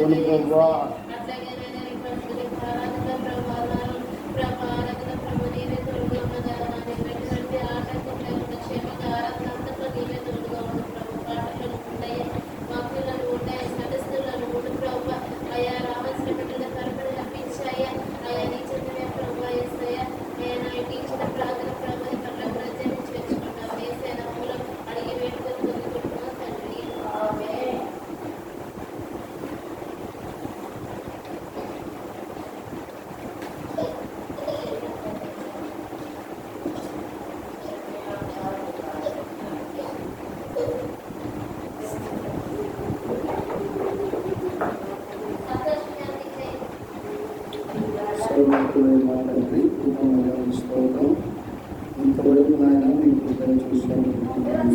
అవును ప్రభా. ఇంతవరకు నాయన మీకు కృపణ చూశాను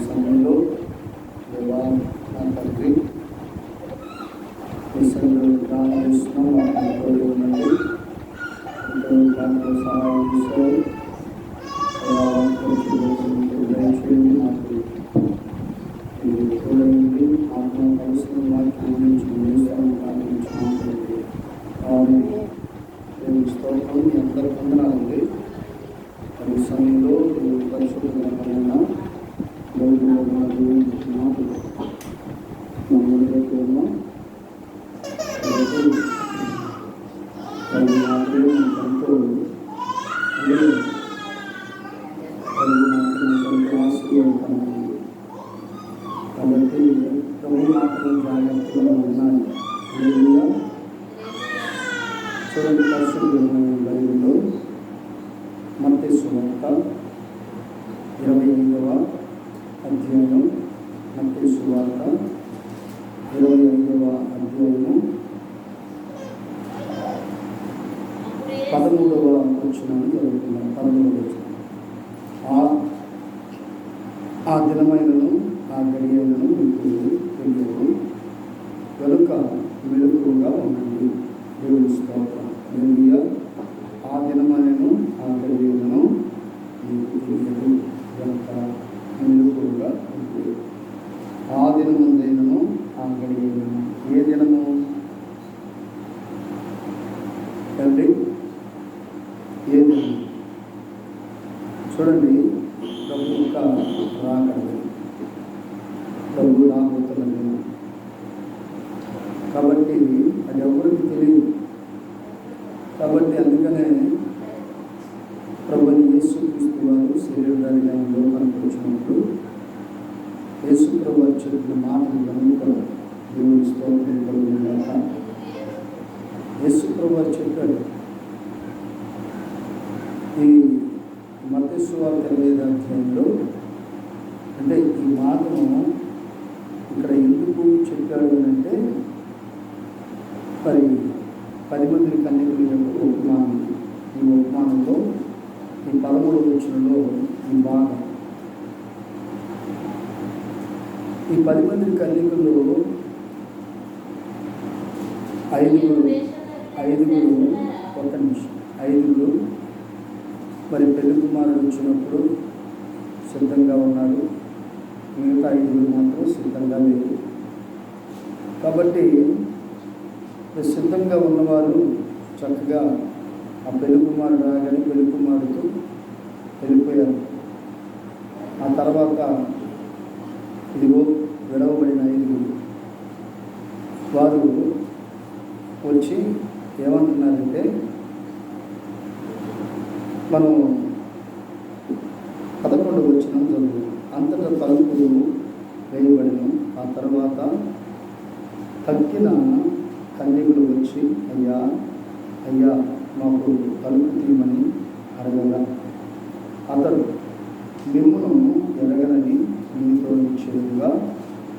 సమయంలో దేవా నా తండ్రి మీ సంఘంలో ప్రాణం చేస్తున్నాం. మాకు తోడు ఉండండి. ఇంతవరకు సహాయం చేశారు. దయచేయండి. నాకు చూడండి. ఆత్మ కలిసిన వాక్యం నుంచి వేస్తాను ప్రార్థించుకుంటుంది. స్తోత్రం. మీ అందరి వందనాలండి. ఈ సమయంలో పరిశుభ్రమైన కాబట్టి ప్రభు మాటలు జాగ్రత్తగా ఉన్నాయి. చూడండి, పరిశుభ్రమైన బైబిల్లో మత్తయి సువార్త 25వ అధ్యాయం, మత్తయి సువార్త 25వ అధ్యాయము 13వ వచనాన్ని చదువుతున్నాను. 13వ వచనం. ఆ దినమైనను ఆ గడియలను మీకు తెలియదు కనుక మెలకువగా ఉండండి. దేవుని స్తోత్రం. హల్లెలూయా. ఆ దినమైనను ఆ గడియలను మీకు తెలియదు కనుక మెలకువగా ఉండండి. ఆ దినమందైనను ఆ గడియలను. ఏ దినము తండ్రి? ఏ దినం? చూడండి, ప్రభు యొక్క రాకడ, ప్రభు రాబోతున్నది. కాబట్టి అది ఎవరికి తెలియదు. కాబట్టి అందుకనే ప్రభుని యేసుక్రీస్తు వారు శరీరధారిగా లోకానికి వచ్చినప్పుడు యేసు ప్రభు వారు చెప్పిన మాటలు గమనించడం. దేవుని స్తోత్రం కలుగునుగాక. యేసు ప్రభు వారు చెప్పాడు, ఈ మత్తయి సువార్త 25వ అధ్యాయంలో, అంటే ఈ మాటను ఇక్కడ ఎందుకు చెప్పాడు అంటే, మరి 10 మంది కన్యకుల యొక్క ఉపమానం. ఈ ఉపమానంలో ఈ 13వ వచనంలో ఈ భాగం. ఈ 10 మంది కన్యకులు ఐదుగురు మరి పెళ్లి కుమారుడు వచ్చినప్పుడు సిద్ధంగా ఉన్నారు. మిగతా 5 మాత్రం సిద్ధంగా లేరు. కాబట్టి సిద్ధంగా ఉన్నవారు చక్కగా ఆ పెళ్లి కుమారుడు రాగానే పెళ్లి కుమారుడితో వెళ్ళిపోయారు. ఆ తర్వాత ఇదిగో విడవబడిన 5 వారు వచ్చి ఏమంటున్నారంటే, మనం 11వ వచనం చదువు. అంతటా తలుపులు వేయబడిన ఆ తర్వాత తక్కిన కన్యకులు వచ్చి, అయ్యా అయ్యా మాకు తలుపు తీయమని అడగగా, అతడు మిమ్మును ఎరగనని మీతో నిశ్చయముగా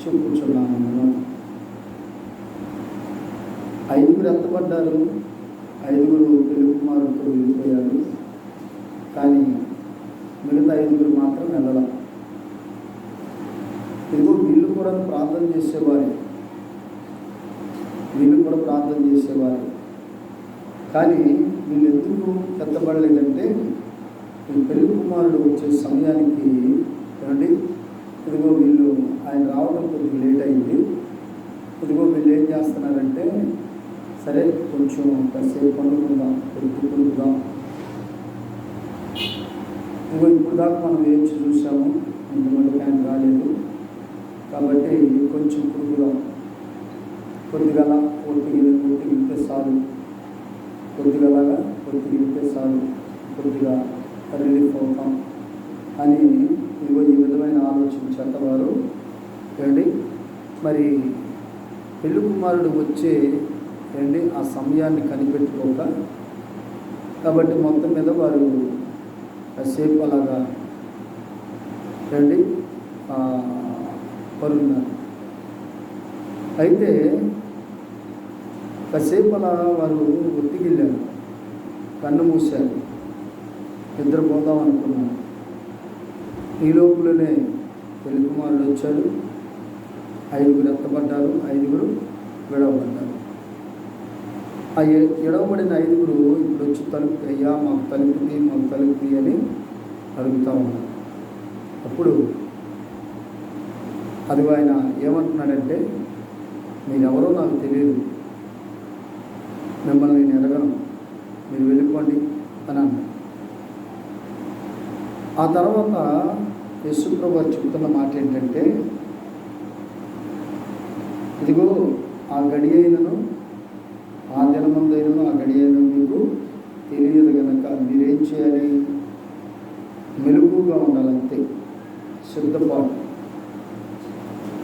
చెప్పుచున్నాను. 5 ఎత్తపడ్డారు. 5 పెళ్లి కుమారుడితో వెళ్ళిపోయారు. కానీ మిగతా 5 మాత్రం వెళ్ళడం. ఇదిగో వీళ్ళు కూడా ప్రార్థన చేసేవారే. కానీ వీళ్ళు ఎందుకు ఎత్తబడలేదంటే, ఈ పెళ్లి కుమారుడు వచ్చే సమయానికి ఏమండి, ఇదిగో వీళ్ళు ఆయన రావడం కొద్దిగా లేట్ అయింది. ఇదిగో వీళ్ళు ఏం చేస్తున్నారంటే, సరే కొంచెం కాసేపు పండుకుందాం, పొద్దుకుందాం. ఇదిగో ఇప్పుడు దాకా మనం వేచి చూసాము, ఇంతమంది ఆయన రాలేదు కాబట్టి కొంచెం పురుగుదాం, కొద్దిగా ఒత్తిగిలితే చాలు, ఒత్తిగిలితే చాలు, కొద్దిగా రిలీఫ్ అవుతాం అని ఇదిగో ఈ విధమైన ఆలోచన చెత్తవారు ఏమండి. మరి పెళ్లి కుమారుడు వచ్చే ఏమండి ఆ సమయాన్ని కనిపెట్టుకోక, కాబట్టి మొత్తం మీద వారు కాసేపు అలాగా ఏమండి పరున్నారు. అయితే కాసేపు అలా వారు ఒత్తిగిల్లారు, కన్ను మూశారు, నిద్రపోదాం అనుకున్నారు. ఈ లోపులోనే పెళ్లి కుమారుడు వచ్చాడు. 5 ఎత్తబడ్డారు, 5 విడవబడ్డారు. ఆ విడవబడిన 5 ఇప్పుడు వచ్చి తలుపు, అయ్యా మాకు తలుపుది అని అడుగుతూ ఉన్నారు. అప్పుడు అది ఆయన ఏమంటున్నాడంటే, మీరెవరో నాకు తెలియదు, మిమ్మల్ని నేను ఎరగను, మీరు వెళ్ళిపోండి అని అన్నాడు. ఆ తర్వాత యేసుప్రభు వారు చెబుతున్న మాట ఏంటంటే, ఇదిగో ఆ గడి అయినను ఆ దినమందైనను ఆ గడి అయినను మీకు తెలియదు కనుక మీరేం చేయాలి, మెలుగుగా ఉండాలంతే, సిద్ధపాటు.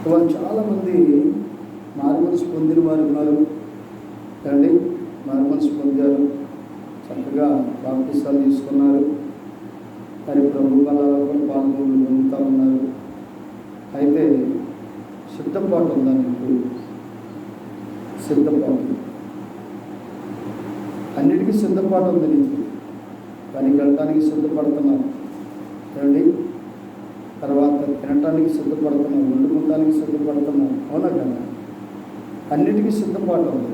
ఇవాళ చాలామంది మారుమనసు పొందిన వారు ఉన్నారు అండి, మారుమనసు పొందారు, చక్కగా బాప్తిసాలు తీసుకున్నారు, మరి ప్రభు బలాల్లో కూడా పొందుతూ ఉన్నారు. అయితే సిద్ధపాటు ఉందా నీకు? సిద్ధపాటు, అన్నిటికీ సిద్ధపాటు ఉంది నీకు. పనికి వెళ్ళడానికి సిద్ధపడుతున్నావు ఏమండి, తర్వాత తినటానికి సిద్ధపడుతున్నావు, వండుకోవడానికి సిద్ధపడుతున్నావు, అవునా కదా? అన్నిటికీ సిద్ధపాటు ఉంది.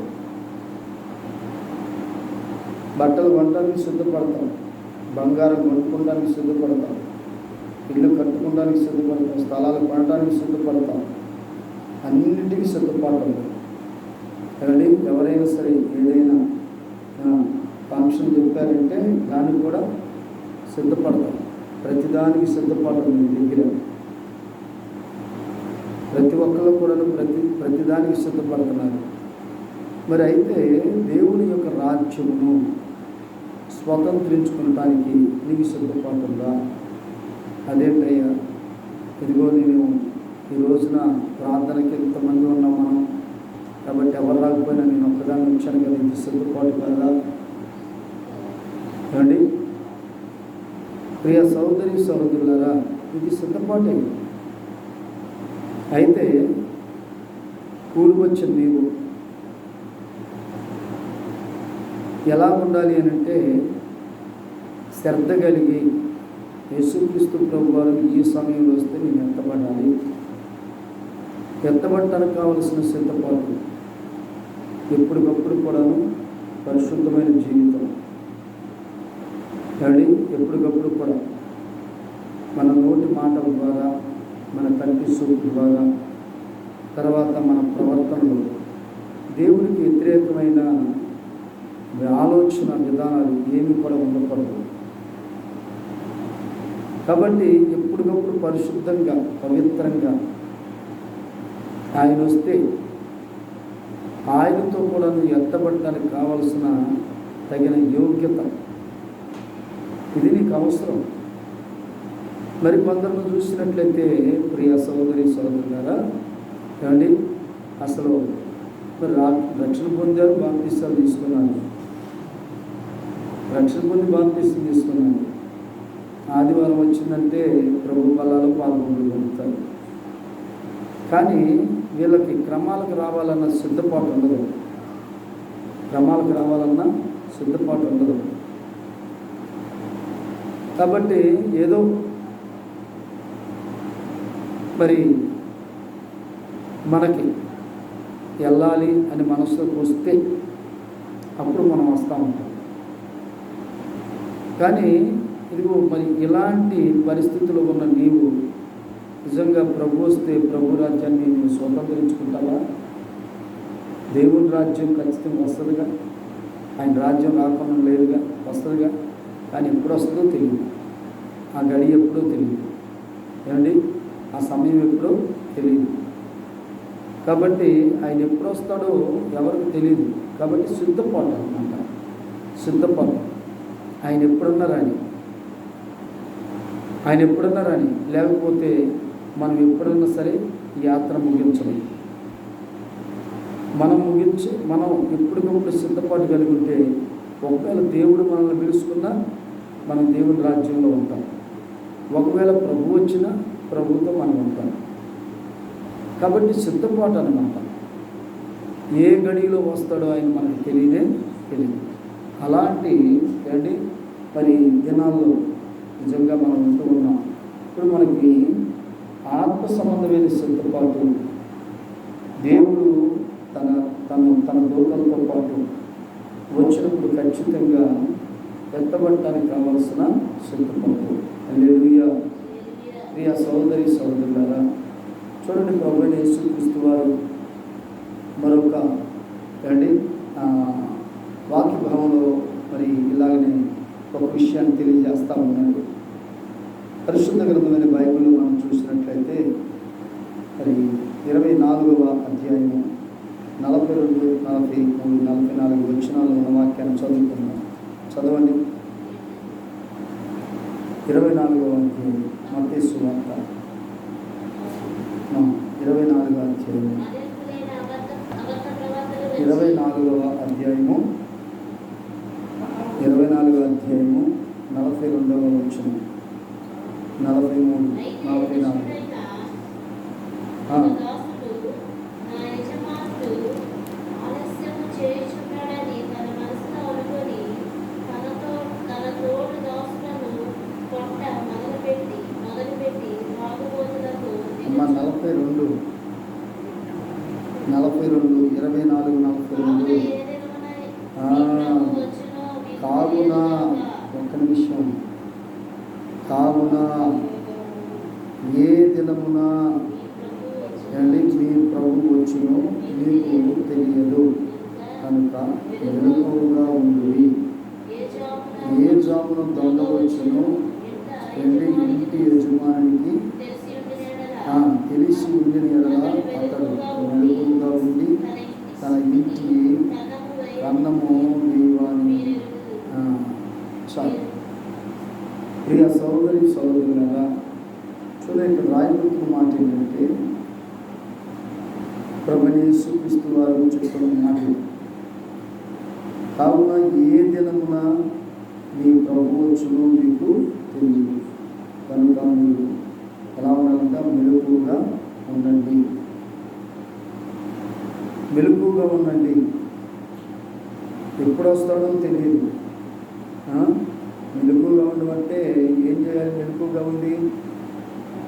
బట్టలు కొనడానికి సిద్ధపడతాం, బంగారం కొనుక్కోవడానికి సిద్ధపడతాం, ఇల్లు కట్టుకోవడానికి సిద్ధపడతాం, స్థలాలు కొనడానికి సిద్ధపడతాం, అన్నింటికీ సిద్ధపాటు ఉంది ఏమండి. ఎవరైనా సరే ఏదైనా ఫంక్షన్ చెప్పారంటే దానికి కూడా సిద్ధపడతాం, ప్రతిదానికి సిద్ధపాటు ఉంది మీ దగ్గర. ప్రతి ఒక్కరు కూడా ప్రతిదానికి సిద్ధపడుతున్నారు. మరి అయితే దేవుని యొక్క రాజ్యమును స్వతంత్రించుకోవటానికి నీకు సిద్ధపాటు ఉందా? అదే ప్రియ, ఇదిగో నేను ఈ రోజున ప్రార్థనకి ఎంతమంది ఉన్నాం మనం, కాబట్టి ఎవరు రాకపోయినా నేను ఒక్కదాన్ని వచ్చాను కదా, ఇది సిద్ధపాటు కదా ఏమండి. ప్రియ సహోదరులారా, ఇది సిద్ధపాటే. అయితే కూడి వచ్చిన నీవు ఎలా ఉండాలి అని అంటే, శ్రద్ధ కలిగి యేసుక్రీస్తు ప్రభు వారు ఈ సమయంలో వస్తే నేను ఎత్తబడాలి, ఎత్తబడటానికి కావలసిన సిద్ధపాటు, ఎప్పటికప్పుడు కూడా పరిశుద్ధమైన జీవితం అండి. ఎప్పటికప్పుడు కూడా మన నోటి మాటల ద్వారా, మన కంటి చూపు ద్వారా, తర్వాత మన ప్రవర్తనలో దేవునికి వ్యతిరేకమైన ఆలోచన విధానాలు ఏమి కూడా ఉండకూడదు. కాబట్టి ఎప్పటికప్పుడు పరిశుద్ధంగా, పవిత్రంగా ఆయన వస్తే ఆయనతో కూడా ఎత్తబడడానికి కావలసిన తగిన యోగ్యత ఇది నీకు అవసరం. మరి కొందరు చూసినట్లయితే ప్రియ సహోదరులారా ఏమండి, అసలు మరి రక్షణ పొందారు, బాప్తిసాలు తీసుకున్నారు, రక్షణ పొంది బాప్తిసం తీసుకున్నారు, ఆదివారం వచ్చిందంటే ప్రభు బలాలు పాల్గొంటారు. కానీ వీళ్ళకి క్రమాలకు రావాలన్న సిద్ధపాటు ఉండదు, క్రమాలకు రావాలన్న సిద్ధపాటు ఉండదు. కాబట్టి ఏదో మరి మనకి వెళ్ళాలి అని మనసులోకి వస్తే అప్పుడు మనం వస్తూ ఉంటాం. కానీ ఇదిగో మరి ఇలాంటి పరిస్థితుల్లో ఉన్న నీవు నిజంగా ప్రభు వస్తే ప్రభు రాజ్యాన్ని నువ్వు స్వతంత్రించుకుంటావా? దేవుని రాజ్యం ఖచ్చితంగా వస్తుందిగా. ఆయన రాజ్యం రాకుండా లేదుగా, వస్తుందిగా. కానీ ఎప్పుడు వస్తుందో తెలియదు, ఆ గడి ఎప్పుడో తెలియదు ఏమండి, ఆ సమయం ఎప్పుడో తెలియదు. కాబట్టి ఆయన ఎప్పుడు వస్తాడో ఎవరికి తెలియదు. కాబట్టి సిద్ధపాటు అన్నమాట, సిద్ధపాటు. ఆయన ఎప్పుడున్నా రాని, లేకపోతే మనం ఎప్పుడన్నా సరే ఈ యాత్ర ముగించలేము. మనం ఎప్పటికప్పుడు సిద్ధపాటు కలిగి ఉంటే ఒకవేళ దేవుడు మనల్ని పిలుచుకున్నా మనం దేవుని రాజ్యంలో ఉంటాం. ఒకవేళ ప్రభు వచ్చినా ప్రభుతో మనం ఉంటాం. కాబట్టి సిద్ధపాటు అన్నమాట. ఏ గడిలో వస్తాడో ఆయన మనకు తెలియదు. అలాంటి ఏంటి మరి దినాల్లో నిజంగా మనం ఉంటూ ఉన్నాం. ఇప్పుడు మనకి ఆత్మ సంబంధమైన సిద్ధపాటు, దేవుడు తన దూతలతో పాటు వచ్చినప్పుడు ఖచ్చితంగా ఎత్తబడటానికి కావలసిన సిద్ధపాటు. హల్లెలూయా. ప్రియ సహోదరి సహోదరులారా, చూడండి, ప్రభువైన యేసుక్రీస్తు వారు మరొక వాక్య భావంలో మరి ఇలాగనే ఒక విషయాన్ని తెలియజేస్తూ ఉన్నాడు. పరిశుద్ధ గ్రంథమైన బైబిల్లో మనం చూసినట్లయితే మరి 24వ అధ్యాయము 42, 43, 44 వచనాల్లో ఉన్న వాక్యాన్ని చదువుకుందాం. చదవండి. 24వ అధ్యాయం మత్తయి సువార్త 24వ అధ్యాయము 24వ అధ్యాయము 42వ వచనం, 43, 44. అమ్మ 42, 24, 42. కావున ఒక్క నిమిషం. కావున ఏ దినమున మీ ప్రభు వచ్చునో మీకు తెలియదు కనుక మెలకువగా ఉండుడి. ఏ జామున దొంగ వచ్చునో ఇంటి యజమానికి తెలిసి ఉండిన ఎడల అతడు మెలకువగా ఉండి తన ఇంటి అన్నము దీవాన్ని. చాలు. ప్రియ సహోదరి సహోదరులారా, చూడండి, ఇక్కడ రాయబడుతున్న మాట ఏంటంటే ప్రభువైన యేసుక్రీస్తు వారు చెప్తున్న మాట, కావున ఏ దినమున మీ ప్రభు వచ్చునో మీకు తెలియదు కనుక మీరు ఎలా ఉండాలంటే మెలకువగా ఉండండి. మెలకువగా ఉండండి. ఎప్పుడు వస్తాడో తెలియదు. మెలకువగా ఉండమంటే ఏం చేయాలి? మెలకువగా ఉంది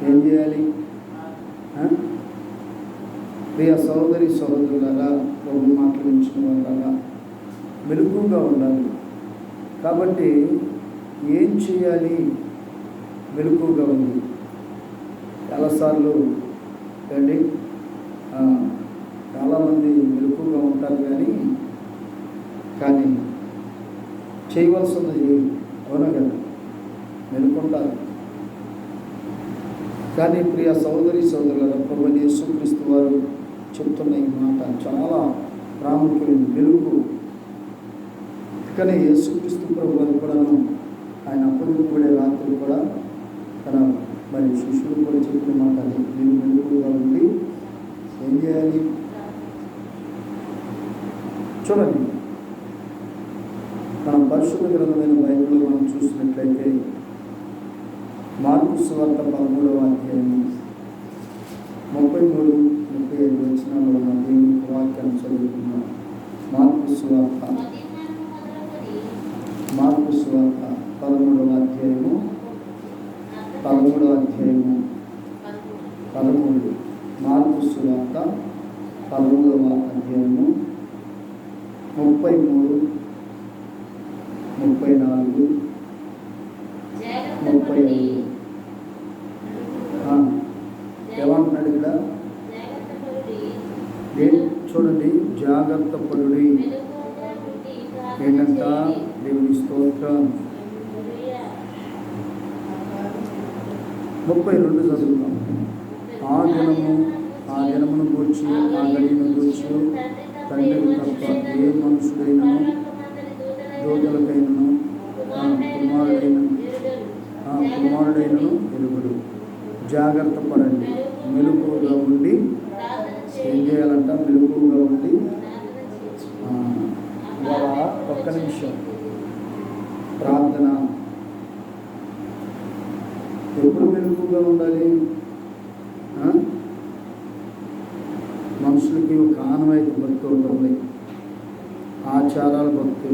ఏం చేయాలి? ప్రియ సహోదరి సహోదరులారా, ప్రభు మాట్లాడించిన వాళ్ళ మెలకువగా ఉండాలి. కాబట్టి ఏం చేయాలి? మెలకువగా ఉంది. చాలాసార్లు అండి చాలామంది మెలకువగా ఉంటారు, కానీ చేయవలసింది అవునా కదా, మెలుకుంటారు. కానీ ప్రియ సహోదరి సహోదరుల ప్రభువైన యేసుక్రీస్తు వారు చెప్తున్న ఈ మాట చాలా ప్రాముఖ్యమైన మెలుగు. కానీ యేసుక్రీస్తు ప్రభు వారు కూడాను ఆయన అప్పటికూడే రాత్రి కూడా తన మరి శిష్యులు కూడా చెప్పిన మాట అది, మీరు మెలుగుగా ఉండి ఏం చేయాలి? చూడండి, మనం పరిశుద్ధ గ్రంథమైన బైబిల్లో మనం చూసినట్లయితే మార్కు సువార్త 13వ అధ్యాయము 33, 35 వచనాల్లో ఉన్న దేవుని వాక్యాన్ని చదువుకున్నాం. మార్కు సువార్త 13వ అధ్యాయము 13. మార్కు సువార్త 13వ అధ్యాయము 33, 34, 35. ఏమంటున్నాడు ఇక్కడ? చూడండి, జాగ్రత్త పడుడి. ఏంటంట? దేవుని స్తోత్రం. 32 చదువుతాం. ఆ దినమును గూర్చి, ఆ గడియను గూర్చి తండ్రికి తప్ప ఏ మనుషుడైనను, దూతలకైనను, కుమారుడైనను ఎరుగుడు. జాగ్రత్త పడండి, మెలకువగా ఉండి. ఏం చేయాలంట? మెలకువగా ఉండి. ఒక్క నిమిషం ప్రార్థన. ఎప్పుడు మెలకువగా ఉండాలి? మనుషులకి ఒక ఆనవాయితీ భక్తి ఉంటుంది, ఆచారాల భక్తి.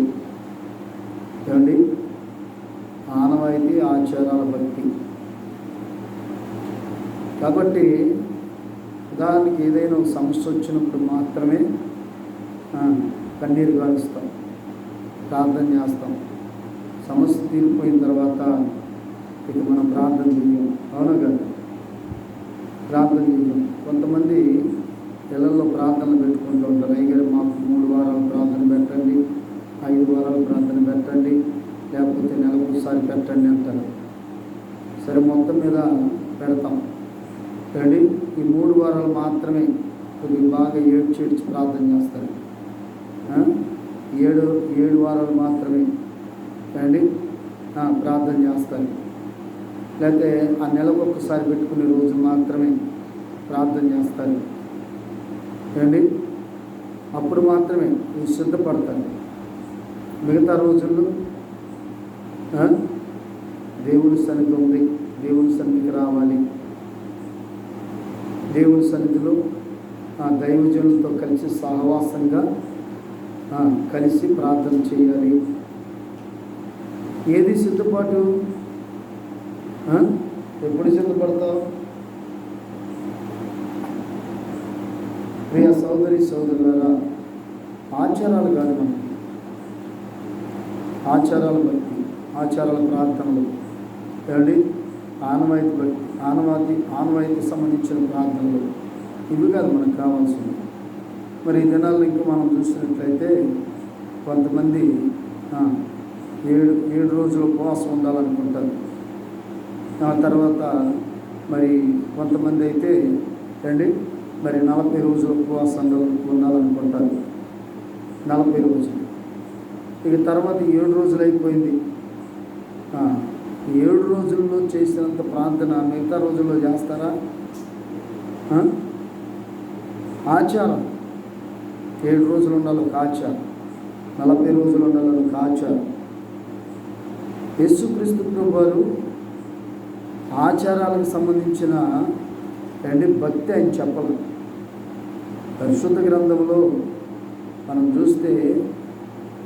ఏమండి? ఆనవాయితీ, ఆచారాల భక్తి. కాబట్టి ఉదాహరణకి ఏదైనా ఒక సమస్య వచ్చినప్పుడు మాత్రమే కన్నీరు గారుస్తాం, ప్రార్థన చేస్తాం. సమస్య తీరిపోయిన తర్వాత ఇక మనం ప్రార్థన చేయం. అవునా కదా? ప్రార్థన చేయం. కొంతమంది ఇళ్లలో ప్రార్థనలు పెట్టుకుంటూ ఉంటారు. అయ్యగారు మాకు 3 వారాలు ప్రార్థన పెట్టండి, 5 వారాలు ప్రార్థన పెట్టండి, లేకపోతే నెలకు ఒకసారి పెట్టండి అంటారు. సరే, మొత్తం మీద పెడతాం. కానీ ఈ 3 వారాలు మాత్రమే కొద్దిగా బాగా ఏడ్చి ప్రార్థన చేస్తారు. 7 వారాలు మాత్రమే కానీ ప్రార్థన చేస్తారు. లేకపోతే ఆ నెలకు ఒక్కసారి పెట్టుకునే రోజు మాత్రమే ప్రార్థన చేస్తారు. ఏమండి? అప్పుడు మాత్రమే సిద్ధపడతారు. మిగతా రోజుల్లో దేవుని సన్నిధి ఉంది, దేవుని సన్నిధికి రావాలి, దేవుని సన్నిధిలో దైవజనులతో కలిసి సహవాసంగా కలిసి ప్రార్థన చేయాలి. ఏది సిద్ధపాటు? ఎప్పుడు సిద్ధపడతావు? ప్రియ సోదరి సోదరులారా, ఆచారాలు కాదు మనకి, ఆచారాల భక్తి, ఆచారాల ప్రార్థనలు. ఏమండి? ఆనవాయితీ భక్తి, ఆనవాయితీ సంబంధించిన ప్రార్థనలు, ఇవి కాదు మనకు కావాల్సింది. మరి ఈ దినాల్లో ఇంకా మనం చూసినట్లయితే కొంతమంది 7 రోజులు ఉపవాసం ఉండాలనుకుంటారు. ఆ తర్వాత మరి కొంతమంది అయితే మరి 40 రోజులు ఉపవాసంలో ఉండాలనుకుంటారు. 40 రోజులు. ఇక తర్వాత 7 రోజులు అయిపోయింది. 7 రోజుల్లో చేసినంత ప్రార్థన మిగతా రోజుల్లో చేస్తారా? ఆచారం. 7 రోజులు ఉండాలి ఒక ఆచారం, 40 రోజులు ఉండాలి ఒక ఆచారం. యేసుక్రీస్తు ప్రభువారు ఆచారాలకు సంబంధించిన భక్తి ఆయన చెప్పలేదు. పరిశుద్ధ గ్రంథంలో మనం చూస్తే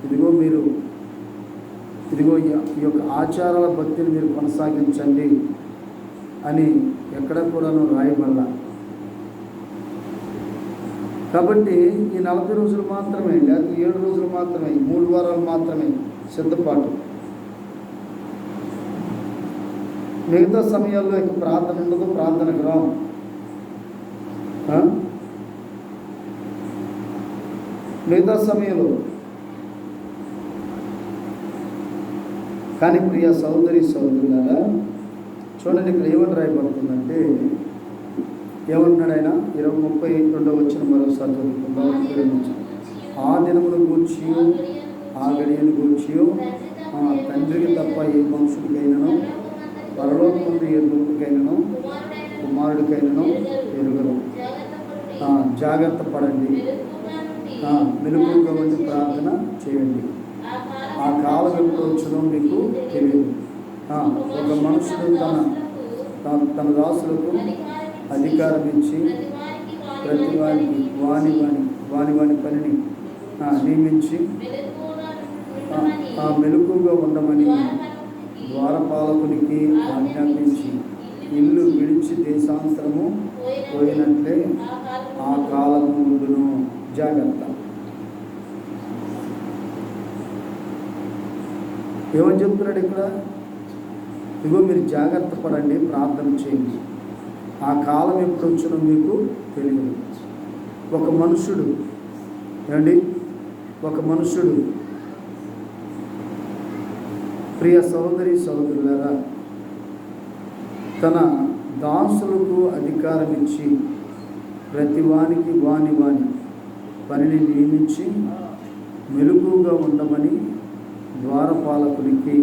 ఇదిగో ఈ యొక్క ఆచారాల భక్తిని మీరు కొనసాగించండి అని ఎక్కడ కూడాను రాయబడలా. కాబట్టి ఈ 40 రోజులు మాత్రమే, లేకపోతే 7 రోజులు మాత్రమే, 3 వారాలు మాత్రమే సిద్ధపాటు. మిగతా సమయాల్లో ఇక ప్రార్థన ఉండదు, ప్రార్థనకు రావు. మిగతా సమయంలో కానీ ప్రియ సోదరి సోదరులారా, చూడండి ఇక్కడ ఏమని రాయబడుతుందంటే, ఏమంటున్నాడు ఆయన? 32వ వచనం మరోసారి చదువుకుందాం. ఆ దినమును గూర్చి, ఆ గడియను గూర్చి తండ్రికి తప్ప ఏ మనుషుడికైనాను, పరలోకమందు ఏ దూతకైనాను, కుమారుడికైనాను ఎరుగరు. జాగ్రత్త పడండి, మెలకువగా ఉండి ప్రార్థన చేయండి. ఆ కాలం ఎప్పుడు వచ్చునో మీకు తెలియదు. ఒక మనుషుడు తన దాసులకు అధికారం ఇచ్చి ప్రతి వారికి వాని పనిని నియమించి మెలకువగా ఉండమని ద్వారపాలకునికి ఆజ్ఞాపించి ఇల్లు విడిచి దేశాంతరము పోయినట్లే ఆ కాలము ముందును. జాగ్రత్త. ఏమని చెప్తున్నాడు ఇక్కడ? ఇగో మీరు జాగ్రత్త పడండి, ప్రార్థన చేయండి. ఆ కాలం ఎప్పుడు వచ్చినో మీకు తెలియదు. ఒక మనుషుడు ఏమండి, ఒక మనుషుడు, ప్రియ సహోదరి సహోదరులారా, తన దాసులకు అధికారం ఇచ్చి ప్రతి వానికి వాని పనిని నియమించి మెలకుగా ఉండమని ద్వారపాలకునికి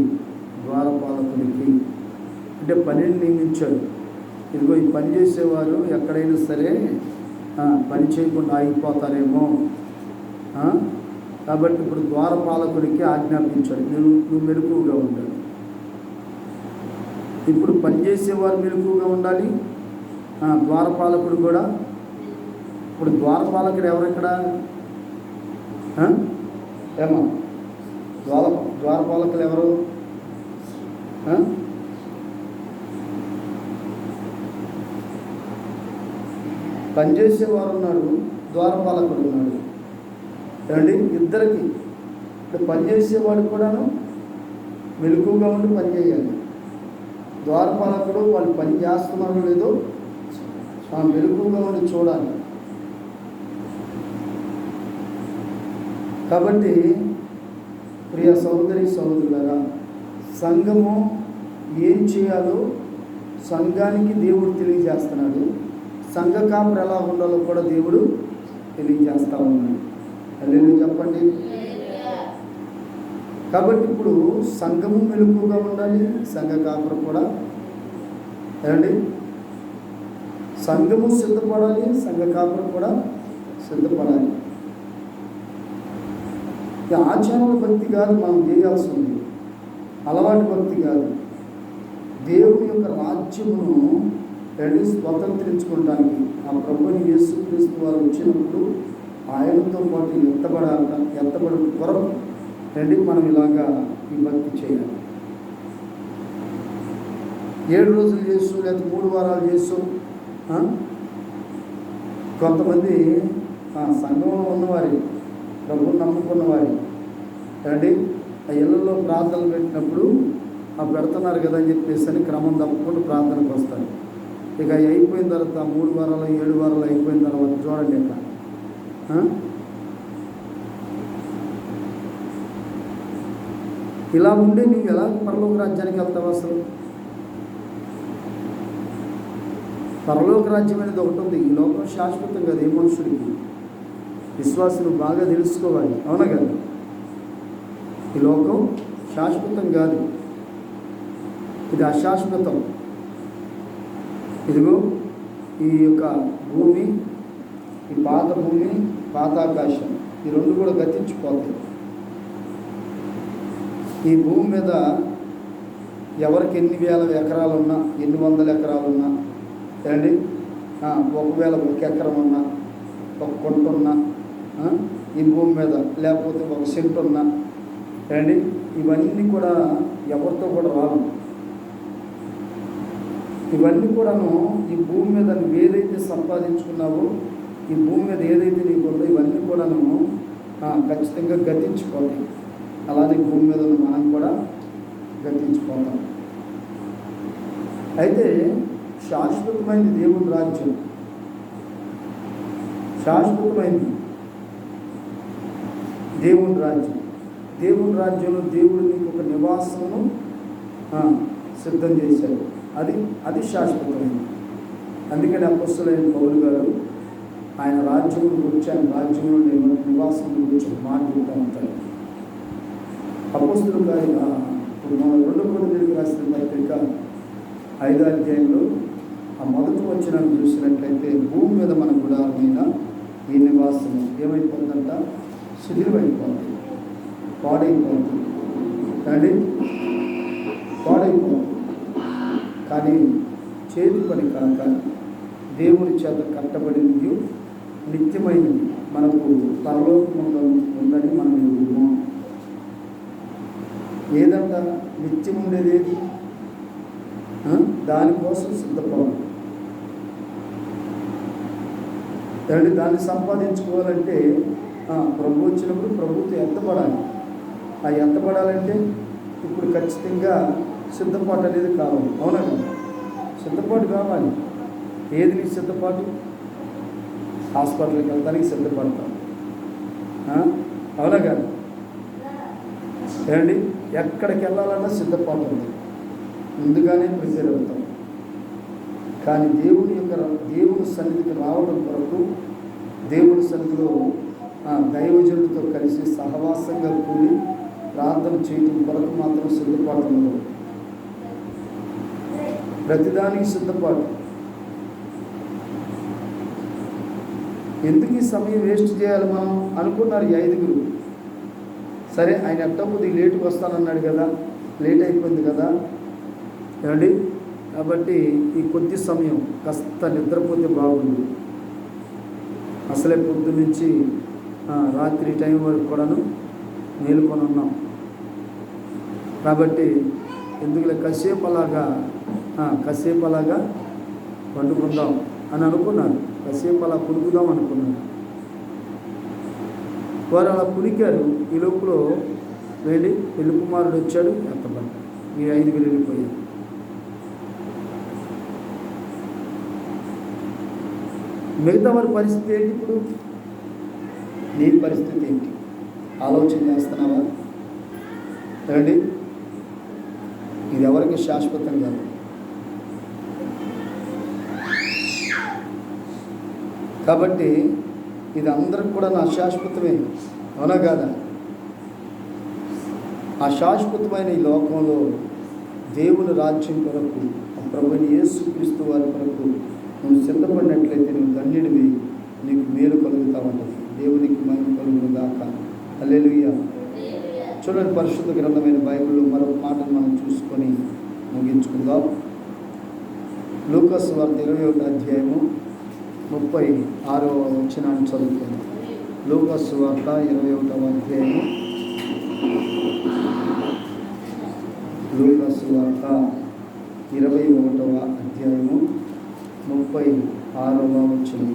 అంటే పనిని నియమించాడు. ఇదిగో ఈ పని చేసేవారు ఎక్కడైనా సరే పని చేయకుండా ఆగిపోతారేమో, కాబట్టి ఇప్పుడు ద్వారపాలకుడికి ఆజ్ఞాపించాడు, నువ్వు మెలకుగా ఉండాలి. ఇప్పుడు పనిచేసేవారు మెలకుగా ఉండాలి, ద్వారపాలకుడు కూడా. ఇప్పుడు ద్వారపాలకుడు ఎవరెక్కడ? ఏమో ద్వారపాలకులు ఎవరు? పనిచేసేవారు ఉన్నాడు, ద్వారపాలకుడు ఉన్నాడు. ఏమండి, ఇద్దరికి. ఇప్పుడు పనిచేసేవాడు కూడాను మెలకుగా ఉండి పనిచేయాలి. ద్వారపాలకుడు వాళ్ళు పని చేస్తున్నారో లేదో మెలకుగా ఉండి చూడాలి. కాబట్టి ప్రియ సహోదరి సహోదరులారా, సంఘము ఏం చేయాలో సంఘానికి దేవుడు తెలియజేస్తున్నాడు. సంఘ కాపురు ఎలా ఉండాలో కూడా దేవుడు తెలియజేస్తూ ఉన్నాడు. హల్లెలూయా చెప్పండి. కాబట్టి ఇప్పుడు సంఘము మెలకుగా ఉండాలి, సంఘ కాపురు కూడా. ఏమండి, సంఘము సిద్ధపడాలి, సంఘ కాపురు కూడా సిద్ధపడాలి. ఆచారాల భక్తి కాదు మనం చేయాల్సి ఉంది, అలవాటు భక్తి కాదు. దేవుని యొక్క రాజ్యమును స్వతంత్రించుకోవడానికి ఆ ప్రభుని యేసుక్రీస్తు వారు వచ్చినప్పుడు ఆయనతో పాటు ఎత్తబడి కొరకు మనం ఇలాగా ఈ భక్తి చేయాలి. 7 రోజులు చేసు లేదా 3 వారాలు చేసు. కొంతమంది సంఘంలో ఉన్నవారి, ప్రభువుని నమ్ముకున్నవారి ఆ ఇళ్లలో ప్రార్థనలు పెట్టినప్పుడు పెడుతున్నారు కదా అని చెప్పేసి అని క్రమం తప్పకుండా ప్రార్థనకు వస్తారు. ఇక అయిపోయిన తర్వాత 3 వారాలు 7 వారాలు అయిపోయిన తర్వాత చూడండి ఇక ఇలా ఉండి నువ్వు ఎలా పరలోక రాజ్యానికి వెళ్తావు? అసలు పరలోక రాజ్యం అనేది ఒకటి ఉంది. ఈ లోకం శాశ్వతం కదా. ఏ మనుషుడికి విశ్వాసులు బాగా తెలుసుకోవాలి, అవునా కదా? ఈ లోకం శాశ్వతం కాదు, ఇది అశాశ్వతం. ఇదిగో ఈ యొక్క భూమి, ఈ పాత భూమి, పాత ఆకాశం, ఈ 2 కూడా గతించిపోతాయి. ఈ భూమి మీద ఎవరికి ఎన్ని వేల ఎకరాలు ఉన్నా, ఎన్ని వందల ఎకరాలు ఉన్నా, ఏమండి, ఒకవేళ 1 ఎకరం ఉన్నా, 1 కుంట ఉన్నా, ఈ భూమి మీద లేకపోతే 1 సెంట్ ఉన్నా, ఏమండి, ఇవన్నీ కూడా ఎవరితో కూడా రావు. ఇవన్నీ కూడాను ఈ భూమి మీద నువ్వు ఏదైతే సంపాదించుకున్నావో, ఈ భూమి మీద ఏదైతే నీకు ఉందో ఇవన్నీ కూడాను ఖచ్చితంగా గతించిపోతాయి. అలానే భూమి మీద మనం కూడా గతించిపోతాం. అయితే శాశ్వతమైనది దేవుని రాజ్యం, శాశ్వతమైనది దేవుని రాజ్యం. దేవుని రాజ్యంలో దేవుడు నీకు ఒక నివాసమును సిద్ధం చేశాడు. అది శాశ్వతమైనది. అందుకని అపొస్తలుడైన పౌలు గారు ఆయన రాజ్యం గురించి, ఆయన రాజ్యంలో నివాసం గురించి మాట్లాడుతూ ఉంటారు. అపొస్తలుడు గారి 2 కొరింథీయులకు రాసిన పత్రిక 5వ అధ్యాయంలో మొదటి వచనాన్ని చూసినట్లయితే, భూమి మీద మన గుడారమైన ఈ నివాసం ఏమైపోతుందంట? శిథిలమైపోతుంది, పాడైపోతుంది. పాడైపోతుంది. కానీ చేతి పని కాక దేవుని చేత కట్టబడినది నిత్యమైనది మనకు పరలోకములో ఉందని మనం ఎరుగుతాం. ఏదంట నిత్యం ఉండేది ఏది? దానికోసం సిద్ధపడాలి. దాన్ని సంపాదించుకోవాలంటే ప్రభు వచ్చినప్పుడు ప్రభుత్వం ఎత్తపడాలి. ఆ ఎత్తపడాలంటే ఇప్పుడు ఖచ్చితంగా సిద్ధపాటు అనేది కావాలి, అవునండి. సిద్ధపాటు కావాలి. ఏది నీ సిద్ధపాటు? హాస్పిటల్కి వెళ్తానికి సిద్ధపడతాం, అవునా కాదు? ఏమండి, ఎక్కడికి వెళ్ళాలన్నా సిద్ధపాటు ఉంది, ముందుగానే ప్రిపేర్ అవుతాం. కానీ దేవుని సన్నిధికి రావడం కొరకు, దేవుని సన్నిధిలో దైవజనుడితో కలిసి సహవాసంగా కూడి ప్రార్థన చేయడం కొరకు మాత్రం సిద్ధపాటు ఉండదు. ప్రతిదానికి సిద్ధపాటు. ఎందుకు ఈ సమయం వేస్ట్ చేయాలి మనం అనుకున్నారు ఈ 5గురు. సరే, ఆయన ఎట్టా కొద్దిగా లేటుకు వస్తానన్నాడు కదా, లేట్ అయిపోయింది కదా ఏమండి. కాబట్టి ఈ కొద్ది సమయం కాస్త నిద్రపోతే బాగుంది. అసలే పొద్దు నుంచి రాత్రి టైం వరకు కూడాను మేలుకొని ఉన్నాం. కాబట్టి ఎందుకులే కాసేపు అలాగా వండుకుందాం అని అనుకున్నాను. కాసేపు అలా పులుకుదాం అనుకున్నాను. వారు అలా పులికారు. ఈ లోపల పెళ్లి కుమారుడు వచ్చాడు, ఎత్తబడ్డ ఈ 5గురు వెళ్ళిపోయారు. మిగతా వారి పరిస్థితి ఏంటి? ఇప్పుడు నీ పరిస్థితి ఏంటి? ఆలోచన చేస్తున్నావా? ఏమండి, ఇది ఎవరికి శాశ్వతం కాదు. కాబట్టి ఇది అందరికి కూడా నా శాశ్వతమే, అవునా కాదా? ఆ శాశ్వతమైన ఈ లోకంలో దేవుని రాజ్యం కొరకు, ప్రభువైన యేసుక్రీస్తు వారి కొరకు నువ్వు సిద్ధపడినట్లయితే నువ్వు ధన్యుడివి, నీకు మేలు కలుగుతా ఉంటుంది. దేవునికి మహిమ కలుగును గాక. హల్లెలూయా. చూడండి, పరిశుద్ధ గ్రంథమైన బైబిల్లో మరొక మాటను మనం చూసుకొని ముగించుకుందాం. లూకాసు సువార్త 21వ అధ్యాయము 36వ వచనాన్ని చదువుకుందాం. లూకాసు సువార్త 21వ అధ్యాయము, లూకాసు సువార్త 21వ అధ్యాయము 36వ వచనం.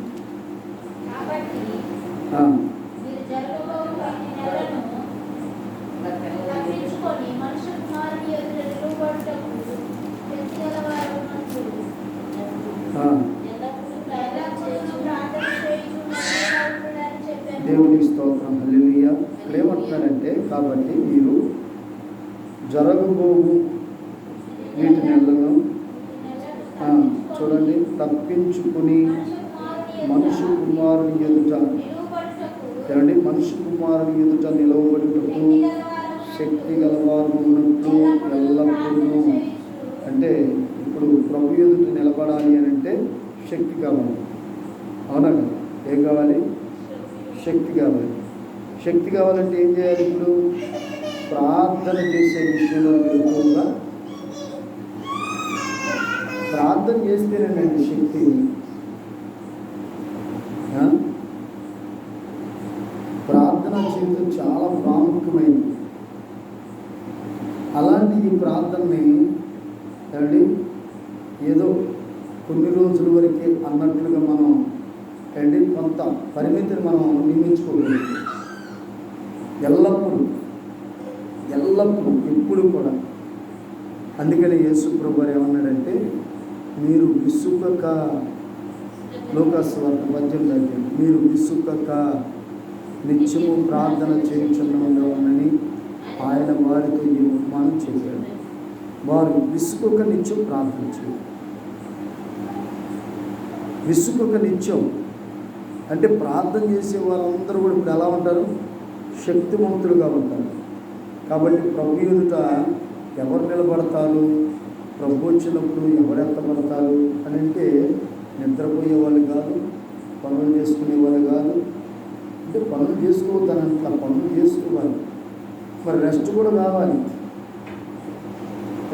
దేవునికి స్తోత్రం. హల్లెలూయా. ఇక్కడ ఏమంటున్నాడంటే, కాబట్టి మీరు జరగబోవు వీటి నెలను చూడండి తప్పించుకుని మనుషు కుమారుని ఎదుట నిలవబడుటకు శక్తి గలవారు ఉన్నట్టు ఎల్లప్పుడూ. అంటే ఇప్పుడు ప్రభు ఎదుట నిలబడాలి అని అంటే శక్తి కావాలి, అవునా? ఏం కావాలి? శక్తి కావాలి. శక్తి కావాలంటే ఏం చేయాలి? ఇప్పుడు ప్రార్థన చేసే విషయంలో ఎక్కువగా ప్రార్థన చేస్తేనేనండి శక్తి. ప్రార్థన జీవితం చాలా ప్రాముఖ్యమైనది. అలాంటి ఈ ప్రార్థనని ఏదో కొన్ని రోజుల వరకే అన్నట్లుగా మనం కొంత పరిమితిని మనం నియమించుకోగలం. ఎల్లప్పుడూ ఎప్పుడు కూడా. అందుకని యేసు ప్రభువు ఏమన్నాడంటే, మీరు విసుగక, లూకాసు సువార్త 18వ అధ్యాయం, మీరు విసుగక నిత్యము ప్రార్థన చేయుచున్నామని ఆయన వారితో ఈ ఉపమానం చేశాడు. వారు విసుగక నిత్యం ప్రార్థన చేయాలి. విసుగక నిత్యం అంటే ప్రార్థన చేసే వారందరూ కూడా ఇప్పుడు ఎలా ఉంటారు? శక్తివంతులుగా ఉంటారు. కాబట్టి ప్రభు ఎదుట ఎవరు నిలబడతారు? ప్రభు వచ్చినప్పుడు ఎవరు ఎత్తబడతారు అని అంటే నిద్రపోయే వాళ్ళు కాదు, పనులు చేసుకునే వాళ్ళు కాదు. అంటే పనులు చేసుకోవద్దానంట, పనులు చేసుకోవాలి, మరి రెస్ట్ కూడా కావాలి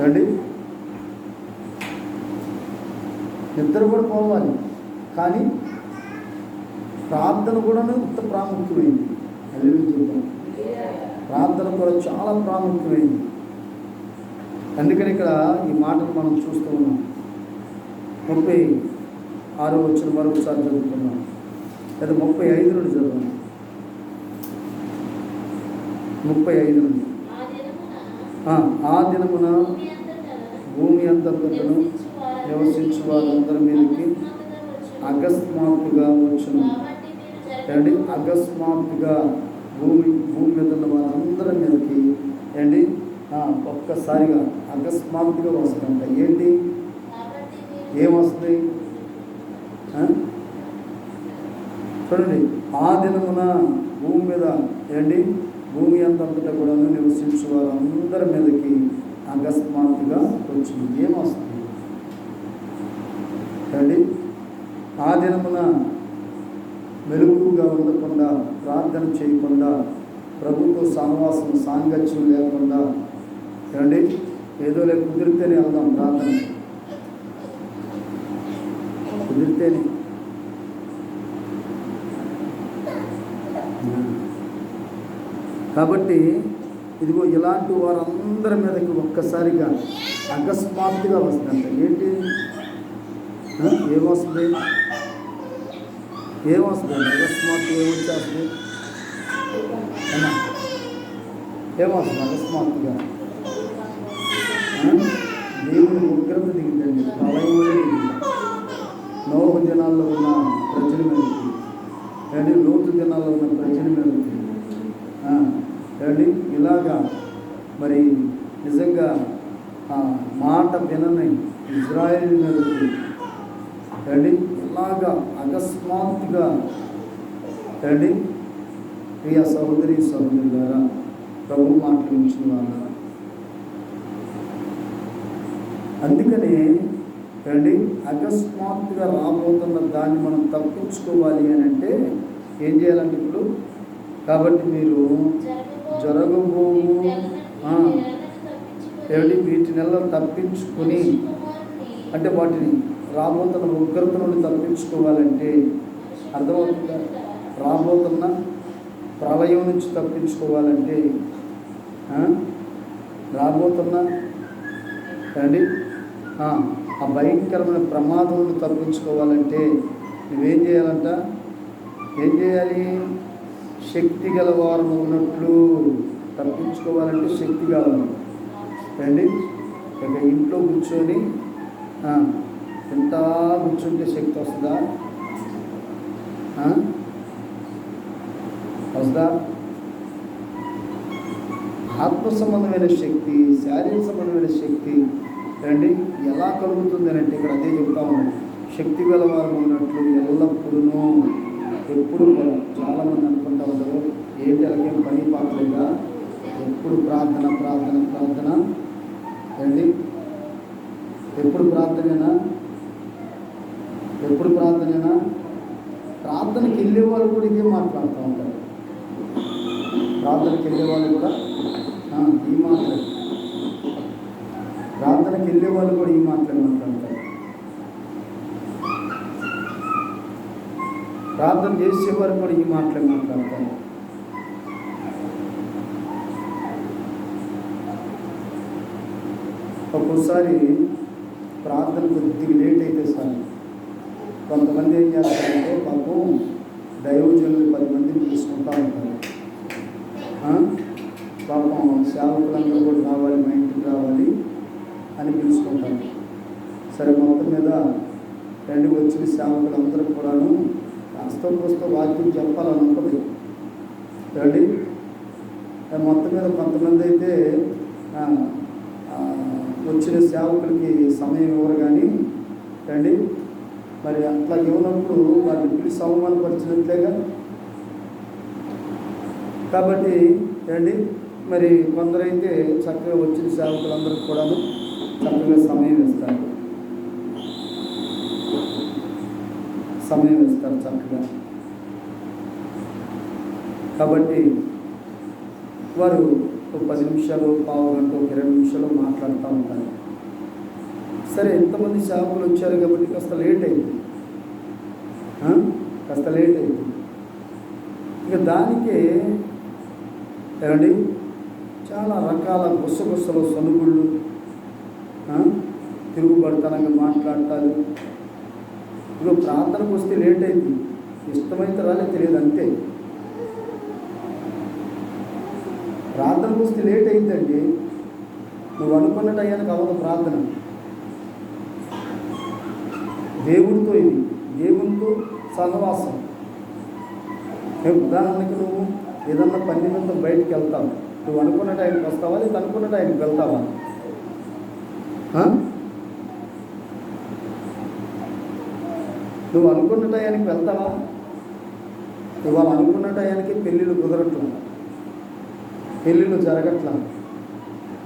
అండి, నిద్ర కూడా పోవాలి. కానీ ప్రార్థన కూడా ఇంత ప్రాముఖ్యమైంది. ప్రార్థన కూడా చాలా ప్రాముఖ్యమైంది. అందుకని ఇక్కడ ఈ మాటను మనం చూస్తూ ఉన్నాం. 36వ వచనం మరొకసారి చదువుకున్నాం, లేదా 35 నుండి చదువుకున్నాం. 35 నుండి. ఆ దినమున భూమి అంతటను నివసించు వారందరి మీదకి అకస్మాత్తుగా వచ్చును. అకస్మాత్తుగా భూమి మీద ఉన్న వాళ్ళందరి మీదకి ఏంటి ఒక్కసారిగా అకస్మాత్తుగా వస్తుందంట. ఏంటి ఏమొస్తుంది చూడండి. ఆ దినమున భూమి మీద ఏంటి భూమి అంతటా కూడా నివసించే వారందరి మీదకి అకస్మాత్తుగా వచ్చింది. ఏమొస్తుంది అండి? ఆ దినమున మెలకుగా ఉండకుండా, ప్రార్థన చేయకుండా, ప్రభుత్వ సహవాసం సాంగత్యం లేకుండా ఏమండి ఏదో కుదిరితేనే వెళ్దాం ప్రార్థన, కుదిరితేనే. కాబట్టి ఇదిగో ఇలాంటి వారందరి మీదకి ఒక్కసారిగా అకస్మాత్తుగా వస్తుందంట. ఏంటి ఏమొస్తుంది అకస్మాత్తుగా ఏమొచ్చేస్తుంది? ఏమొస్తుంది అకస్మాత్తుగా? దేవుని ఉగ్రత దిగిందండి, ప్రళయం దిగింది. నోహు దినాల్లో ఉన్న ప్రజల మీదకి, అండి లోతు దినాల్లో ఉన్న ప్రజల మీదకి, అండి ఇలాగా మరి నిజంగా మాట వినని ఇజ్రాయేల్ మీదకి అండి ఇలాగా అకస్మాత్తుగా అండి ప్రియ సహోదరి సహోదరులారా, ప్రభు మాట్లాడించిన వాళ్ళ. అందుకని అండి అకస్మాత్తుగా రాబోతున్న దాన్ని మనం తప్పించుకోవాలి అని అంటే ఏం చేయాలంటే ఇప్పుడు కాబట్టి మీరు జరగబోవు ఏమిటి వీటి నెలలో తప్పించుకొని అంటే వాటిని రాబోతున్న ఉగ్రత నుండి తప్పించుకోవాలంటే అర్థమవుతుందా? రాబోతున్న ప్రళయం నుంచి తప్పించుకోవాలంటే రాబోతున్న అండి ఆ భయంకరమైన ప్రమాదం నుండి తప్పించుకోవాలంటే నువ్వేం చేయాలంట? ఏం చేయాలి? శక్తి గలవారు ఉన్నట్లు తప్పించుకోవాలంటే శక్తి కావాలి అండి. ఇక ఇంట్లో కూర్చొని ఎంత కూర్చుంటే శక్తి వస్తుందా? వస్తుందా? ఆత్మ సంబంధమైన శక్తి, శారీరక సంబంధమైన శక్తి అండి ఎలా కలుగుతుంది అని అంటే ఇక్కడ అదే చెప్తా ఉన్నాడు. శక్తి గలవారు ఉన్నట్లు ఎల్లప్పుడూ ఎప్పుడు చాలామంది అనుకుంటా ఉంటారు ఏంటి అలాగేం పని పాటలేదా, ఎప్పుడు ప్రార్థన ప్రార్థన ప్రార్థన అండి, ఎప్పుడు ప్రార్థనేనా, ఎప్పుడు ప్రార్థనేనా? ప్రార్థనకి వెళ్ళే వాళ్ళు కూడా ఇదే మాట్లాడుతూ ఉంటారు. ప్రార్థనకి వెళ్ళే వాళ్ళు కూడా ఈ మాటలు, ప్రార్థనకి వెళ్ళే వాళ్ళు కూడా ఈ మాటలు మాట్లాడతారు. ప్రార్థన చేసేవారు కూడా ఈ మాటలు మాట్లాడతారు. ఒక్కోసారి ప్రార్థన కొద్దిగా లేట్ అయితే సార్ కొంతమంది ఏం చేస్తారంటే పాపం దైవజనులు 10 మందిని తీసుకుంటూ ఉంటారు. పాపం సేవకులందరూ కూడా రావాలి, మా ఇంటికి రావాలి అని పిలుచుకుంటారు. సరే మొత్తం మీద రెండు వచ్చిన సేవకులందరూ కూడాను కాస్త వాక్యం చెప్పాలని ఉంటుంది రండి. మొత్తం మీద కొంతమంది అయితే వచ్చిన సేవకులకి సమయం ఇవ్వరు కానీ రండి. మరి అట్లా ఇవ్వనప్పుడు వారిని పిలిచి అవమానపరిచినట్లేగా. కాబట్టి రండి మరి కొందరైతే చక్కగా వచ్చిన సేవకులందరికీ కూడాను చక్కగా సమయం ఇస్తారు చక్కగా. కాబట్టి వారు 10 నిమిషాలు, పావు గంట, 20 నిమిషాలు మాట్లాడుతూ ఉంటారు. సరే ఎంతమంది సేవకులు వచ్చారు కాబట్టి కాస్త లేట్ అయింది. ఇక దానికే ఏమండి చాలా రకాల గుసగుసలు, సనుగుళ్ళు, తిరుగుబడతనంగా మాట్లాడతారు. ఇక ప్రార్థనకు వస్తే లేట్ అయింది, ఇష్టమైతే రాలే తెలియదు అంతే. ప్రార్థనకు వస్తే లేట్ అయిందండి, నువ్వు అనుకున్నట్టు అయ్యానికి అవ్వదు ప్రార్థన. దేవుడితో ఇది, దేవునితో సహవాసం. ఉదాహరణకి నువ్వు ఏదన్నా పని నిమిత్తం బయటికి వెళ్తావు, నువ్వు అనుకున్న టైంకి వస్తావా లేదా అనుకున్న టైంకి వెళ్తావా? నువ్వు అనుకున్న టయానికి వెళ్తావా? ఇవాళ అనుకున్న టయానికి పెళ్ళిళ్ళు కుదరట్లా, పెళ్ళిళ్ళు జరగట్లా,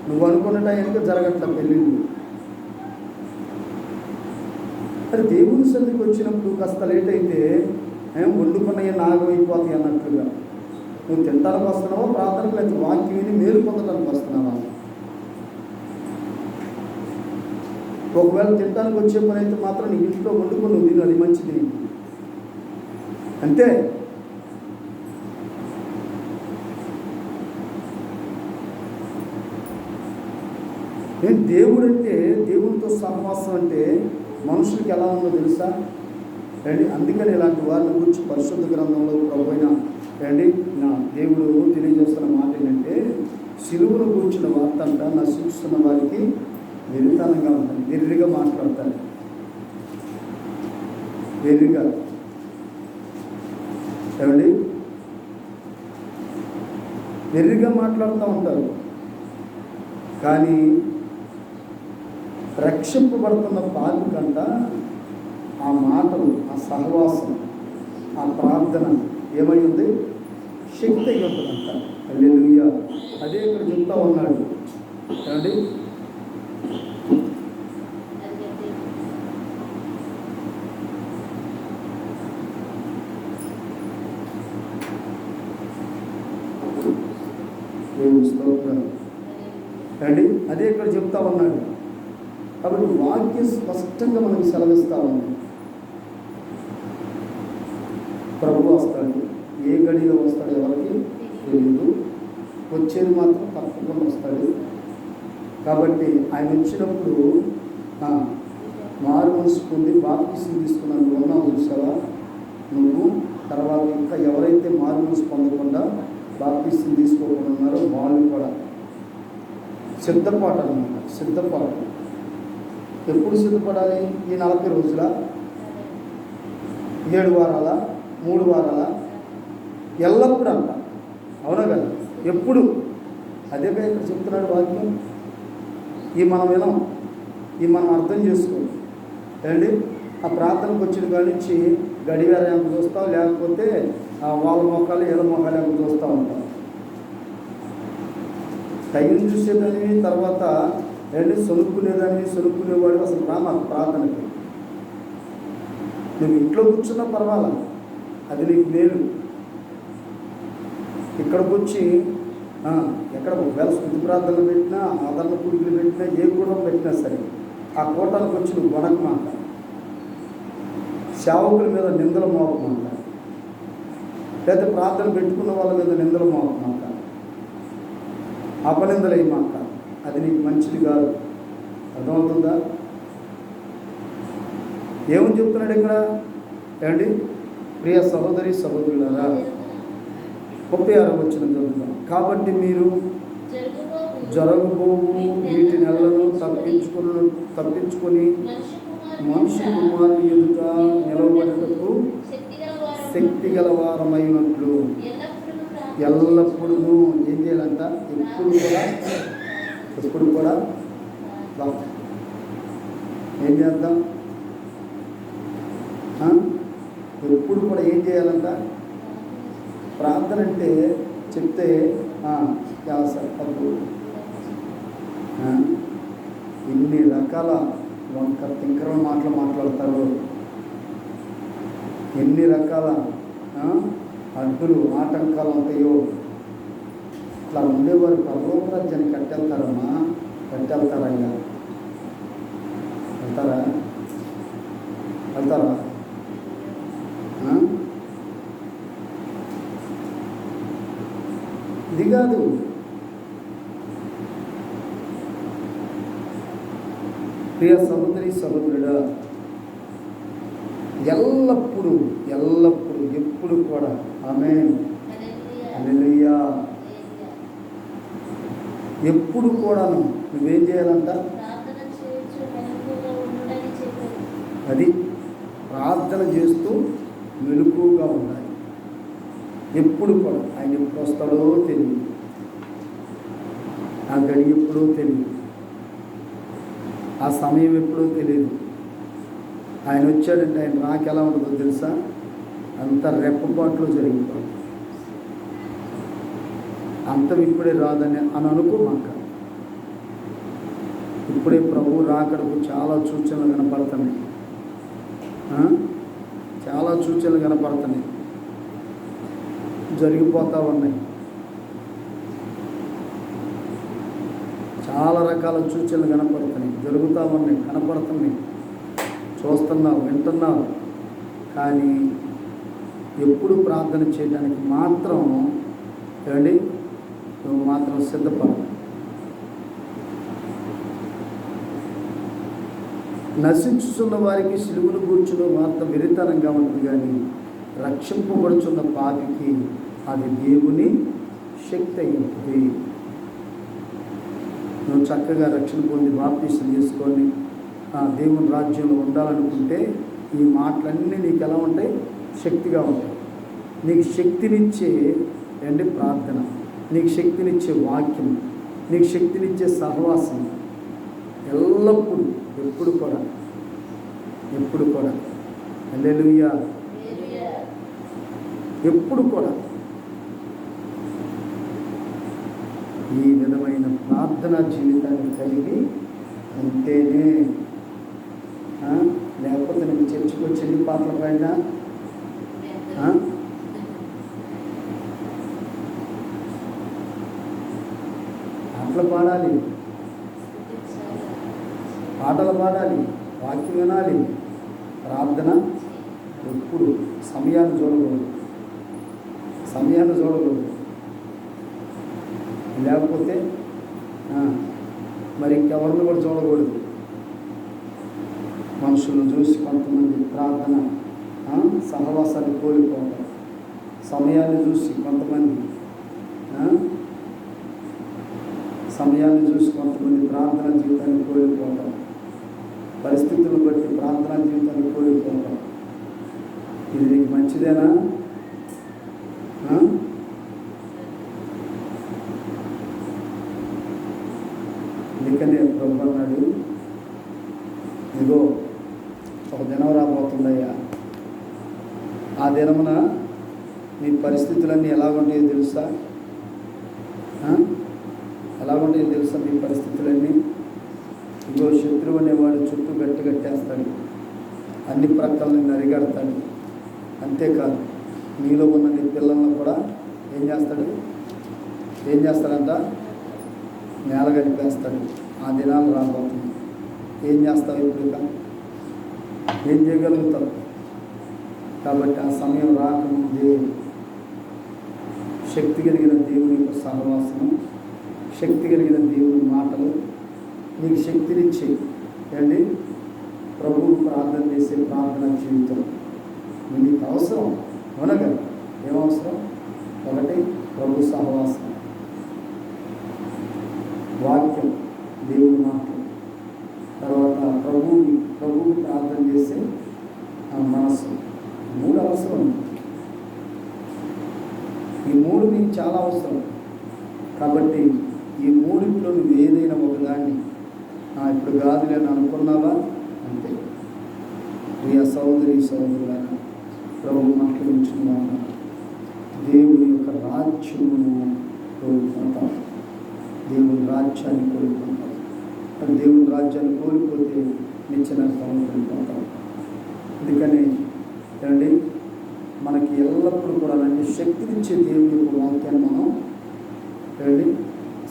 నువ్వు అనుకున్న టయానికి జరగట్లా పెళ్ళిళ్ళు. అది దేవుని సన్నిధికి వచ్చినప్పుడు కాస్త లేట్ అయితే వండుకున్నవి నాగం అయిపోతాయి అన్నట్లుగా. నువ్వు తినడానికి వస్తున్నావా, ప్రార్థనకు లేకపోతే వాక్యం విని మేలు పొందడానికి వస్తున్నావా? ఒకవేళ తినడానికి వచ్చే పని అయితే మాత్రం నీ ఇంట్లో వండుకొని నువ్వు తిను, అది మంచిది అంతే. నేను దేవుడు అంటే, దేవునితో సహవాసం అంటే మనుషులకి ఎలా ఉందో తెలుసా రండి. అందుకని ఇలాంటి వారిని గురించి పరిశుద్ధ గ్రంథంలో ప్రభువైన రండి నా దేవుడు తెలియజేస్తున్న మాట ఏంటంటే, సిలువను కూర్చున్న వార్త అంట నశిస్తున్న వారికి వెరితనంగా ఉంటుంది. వెర్రిగా మాట్లాడతారు, వెర్రిగా ఏమండి, వెర్రిగా మాట్లాడుతూ ఉంటారు. కానీ రక్షింపబడుతున్న పాపికంట ఆ మాటలు, ఆ సహవాసం, ఆ ప్రార్థన ఏమై ఉంది? శక్తి అయి ఉంటుందంట. హల్లెలూయా. అదే ఇక్కడ చెప్తా ఉన్నాడు ఏమండి. అండి అదే ఇక్కడ చెప్తా ఉన్నాడు. కాబట్టి వాక్యం స్పష్టంగా మనకు సెలవిస్తూ ఉంది. ప్రభు వస్తాడు, ఏ గడిలో వస్తాడు ఎవరికి తెలియదు, వచ్చేది మాత్రం తప్పకుండా వస్తాడు. కాబట్టి ఆయన వచ్చినప్పుడు మారు మనసు పొంది బాప్తిసం తీసుకున్నాను ఉన్నావు చూసావా నువ్వు. తర్వాత ఇంకా ఎవరైతే మారు మనసు పొందకుండా బాప్తిసం తీసుకోకుండా ఉన్నారో వాళ్ళు కూడా సిద్ధపాటు అన్నమాట. సిద్ధపాటు ఎప్పుడు సిద్ధపడాలి? ఈ 40 రోజుల, 7 వారాల, 3 వారాల, ఎల్లప్పుడూ అంట. అవునా కదా? ఎప్పుడు అదేగా ఇక్కడ చెప్తున్నాడు వాక్యం. ఈ మనం వినం, ఈ మనం అర్థం చేసుకోవాలి అండి. ఆ ప్రార్థనకు వచ్చిన కాడి నుంచి గడియార ఎంత చూస్తావు, లేకపోతే వాళ్ళ మొక్కలు ఏళ్ళ మొక్కలు ఎంత చూస్తూ ఉంటాం. టైం చూసేదాన్ని తర్వాత ఏంటి సొనుక్కునేదాన్ని, సొనుక్కునేవాడు అసలు ప్రార్థనకి. నువ్వు ఇంట్లో కూర్చున్నా పర్వాలా, అది నీకు మేలు. ఇక్కడికి వచ్చి ఎక్కడ ఒకవేళ స్తుతి ప్రార్థనలు పెట్టినా, ఆదరణ పురుగులు పెట్టినా, ఏ కూటం పెట్టినా సరే ఆ కూటానికి వచ్చి నువ్వు వణకమాట, సేవకుల మీద నిందలు మోపమాట, లేదా ప్రార్థన పెట్టుకున్న వాళ్ళ మీద నిందలు మోపమాట, అపనిందలు వేయమాట. అది నీకు మంచిది కాదు. అర్థమవుతుందా? ఏమని చెప్తున్నాడు ఇక్కడ ఏమండి? ప్రియ సహోదరి సహోదరులారా, 36వ వచనం చదువుతాం. కాబట్టి మీరు జరగబోవు వీటి నెలలను తప్పించుకొని మనిషి కుమారుని ఎదుట నిలవబడటకు శక్తి గలవారమైనట్లు ఎల్లప్పుడూ ఏం చేయాలంట? ఎప్పుడు కూడా ఏం చేద్దాం? ఎప్పుడు కూడా ఏం చేయాలంట? ప్రార్థన అంటే చెప్తే సార్ తప్పు. ఇన్ని రకాల వంక తింకర మాటలు మాట్లాడతారు, ఎన్ని రకాల అడ్డులు ఆటంకాలు ఉంటాయో. ఇట్లా ఉండేవారు పరలోక రాజ్యాన్ని కట్టెళ్తారమ్మా, కట్టెళ్తారయ్యా. వెళ్తారా? వెళ్తారా? ఇది కాదు. ప్రియ సహోదరి సహోదరుడా, ఎల్లప్పుడూ ఎప్పుడు కూడా ఆమేన్ హల్లెలూయా. ఎప్పుడు కూడాను నువ్వేం చేయాలంట? అది ప్రార్థన చేస్తూ మెలకువగా ఉండాలి. ఎప్పుడు కూడా ఆయన ఎప్పుడు వస్తాడో తెలియదు, ఆ గడి ఎప్పుడో తెలియదు, ఆ సమయం ఎప్పుడో తెలియదు. ఆయన వచ్చాడంటే ఆయన రాకెలా ఉంటుందో తెలుసా? అంత రెప్పపాట్లో జరిగిపోతుంది. అంతం ఇప్పుడే రాదని అనుకోమాక. ఇప్పుడే ప్రభు రాకడకు చాలా సూచనలు కనపడుతున్నాయి, చాలా సూచనలు కనపడుతున్నాయి, జరిగిపోతూ ఉన్నాయి. చాలా రకాల సూచనలు కనపడుతున్నాయి, జరుగుతూ ఉన్నాయి, కనపడుతున్నాయి, చూస్తున్నావు, వింటున్నావు. కానీ ఎప్పుడు ప్రార్థన చేయడానికి మాత్రం ఏమండి నువ్వు మాత్రం సిద్ధపడు. నశించుతున్న వారికి సిలువను కూర్చున్న వార్త విరితనంగా ఉంటుంది, కానీ రక్షింపబడుచున్న పాపికి అది దేవుని శక్తి అయింది. నువ్వు చక్కగా రక్షణ పొంది బాప్తీసం తీసుకొని దేవుని రాజ్యంలో ఉండాలనుకుంటే ఈ మాటలన్నీ నీకు ఎలా ఉంటాయి? శక్తిగా ఉంటాయి. నీకు శక్తినిచ్చే ప్రార్థన, నీకు శక్తినిచ్చే వాక్యం, నీకు శక్తినిచ్చే సహవాసం ఎల్లప్పుడూ ఎప్పుడు కూడా హల్లెలూయా, ఎప్పుడు కూడా ఈ విధమైన ప్రార్థనా జీవితాన్ని కలిగి ఉంటేనే. లేకపోతే నేను చర్చికి వచ్చి ఎన్ని పాటలు పాడినా పాటలు పాడాలి, వాక్యం వినాలి, ప్రార్థన ఎప్పుడు సమయాన్ని చూడకూడదు. లేకపోతే మరి ఇంకెవరిని కూడా చూడకూడదు. మనుషులను చూసి కొంతమంది ప్రార్థన సహవాసాన్ని కోల్పోతారు, సమయాన్ని చూసి కొంతమంది ప్రార్థనా జీవితాన్ని కోల్పోతారు, పరిస్థితులను బట్టి ప్రార్థనా జీవితాన్ని కోల్పోతారు. ఇది నీకు మంచిదేనా? అందుకనే ప్రభు అన్నాడు, ఇదిగో ఒక దినం రాబోతుందయ్యా, ఆ దినమున మీ పరిస్థితులన్నీ ఎలాగుంటాయో తెలుసా? మీ పరిస్థితులన్నీ ఇదిగో శత్రువు అనేవాడు చుట్టూ గట్టేస్తాడు, అన్ని ప్రక్కలను నరిగడతాడు. అంతేకాదు నీలో ఉన్న నీ పిల్లలను కూడా ఏం చేస్తాడంట? నేల గడిపేస్తాడు. ఆ దినాలు రాబోతుంది. ఏం చేస్తావు? ఇప్పుడు ఏం చేయగలుగుతావు? కాబట్టి ఆ సమయం రాకముందే శక్తి కలిగిన దేవుని యొక్క సహవాసము, శక్తి కలిగిన దేవుని మాటలు నీకు శక్తినిచ్చి ప్రభువు ప్రార్థన చేసే ప్రార్థన జీవితం నీకు అవసరం. అవునగా ఏమవసరం? ఒకటి ప్రభు సహవాసం, వాక్యం, దేవుని మాటలు, తర్వాత ప్రభువు ప్రార్థన చేసే మనస్సు. మూడు అవసరం. ఈ మూడు నీకు చాలా అవసరం. కాబట్టి ఈ మూడింట్లో నువ్వు ఏదైనా ఒకదాన్ని ఇప్పుడు కాదులే అని అనుకున్నావా? అంతే. ప్రియ సోదరులారా, ప్రభు మాట్లాడించుకున్నాను, దేవుని యొక్క రాజ్యమును కోల్పోతాం, దేవుని రాజ్యాన్ని కోల్పోతాం. దేవుని రాజ్యాన్ని కోల్పోతే నిత్యనరకం కోల్పోతాం. అందుకని మనకి ఎల్లప్పుడూ కూడా అలాంటి శక్తినిచ్చే దేవుని యొక్క వాక్యాన్ని మనం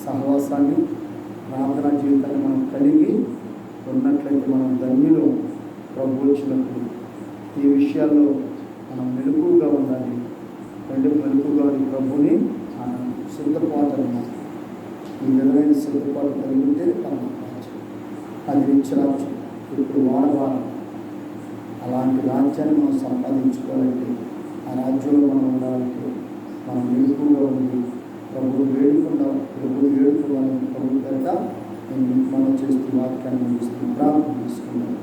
సహవాసాన్ని, ప్రార్థనా జీవితాన్ని మనం కలిగి ఉన్నట్లయితే మనం ధన్యులు. ప్రభు వచ్చినప్పుడు ఈ విషయాల్లో మనం మెలకువగా ఉండాలి. మెలకువగా ప్రభుని సిద్ధపాటను, ఈ విధమైన సిద్ధపాటు కలిగి ఉంటే అది నిత్యరాజ్యం ఇప్పుడు వాడవాలి. అలాంటి రాజ్యాన్ని మనం సంపాదించుకోవాలంటే, ఆ రాజ్యంలో మనం ఉండాలంటే మనం మెలకువగా ఉండి ప్రభువు వేడుకోవాలని ప్రభు పేరిట నేను మనం చేస్తూ వాక్యాన్ని అందిస్తున్నాను.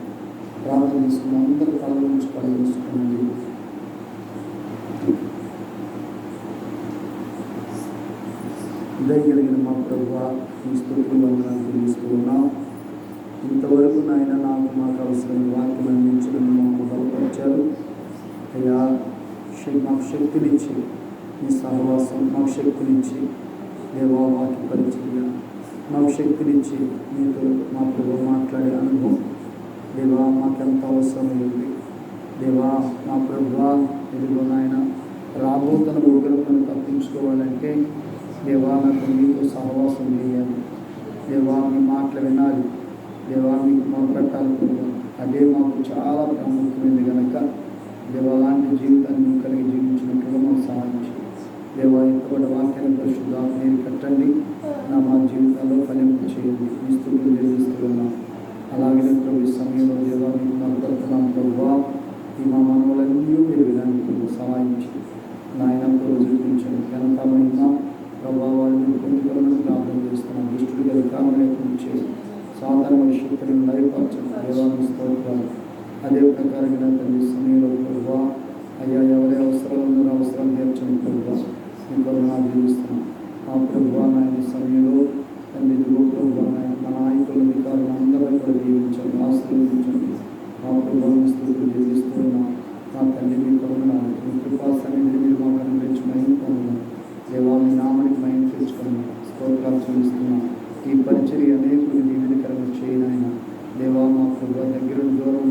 ప్రార్థన చేసుకున్నాం. అందరూ కళ్ళ నుంచి కళ్ళు చూసుకోండి. దయగలిగిన మా ప్రభువా, మీ స్తుతులు వందనాలు తెలుస్తూ ఉన్నాం. ఇంతవరకు నాయన మాకు అవసరమైన వాక్యం అందించడం మాకు బలపరిచారు అయ్యా. మాకు శక్తినిచ్చి మీ సహవాసం మాకు శక్తినిచ్చి దేవా వాక్య పరిచర్య మాకు శక్తినిచ్చి మీతో మా ప్రభు మాట్లాడే అనుభవం దేవా మాకెంత అవసరమైంది దేవా. మా ప్రభువా ఇదిగో నాయన రాబోతున్న ఉగ్రతను తప్పించుకోవాలంటే దేవా నాకు మీతో సహవాసం చేయాలి దేవా. మీ మాటలు వినాలి దేవా. మీకు మొదలెట్టాలనుకుంటున్నాం. అదే మాకు చాలా ప్రాముఖ్యమైనది కనుక దేవా లాంటి జీవితాన్ని కలిగి జీవించినట్లుగా మాకు సహాయించి దేవా. ఇంకోటి వాక్యాన్ని పరిశుద్ధాత్మ మీరు కట్టండి, మా జీవితాల్లో ఫలింపు చేయండి. మీ స్తుతులు చెల్లిస్తున్నాం. అలాగే ప్రభు ఈ సమయంలో దేవా మీకు మొదలుపెడుతున్నాం ప్రభువా. ఈ మా మనవులన్నీ మీరు విధానికి సహాయించి నాయనతో చూపించండి. ఘనత మహిమ ప్రభావాలు మీరు పొందుకోవాలని ప్రార్థన చేస్తున్నాం. దుష్టుడిగా వికారం లేకుండా చేసి సాధారణ శక్తులను లయపరచండి దేవా. మీ స్తోత్రాలు. అదే ప్రకారంగా తల్లి సమయంలో ప్రభువా అయ్యా ఎవరి అవసరాలు ఉన్నారో అవసరం తీర్చండి ప్రభువా. మీ కొరకు జీవిస్తున్నాం మా ప్రభువా. నాయన సమయంలో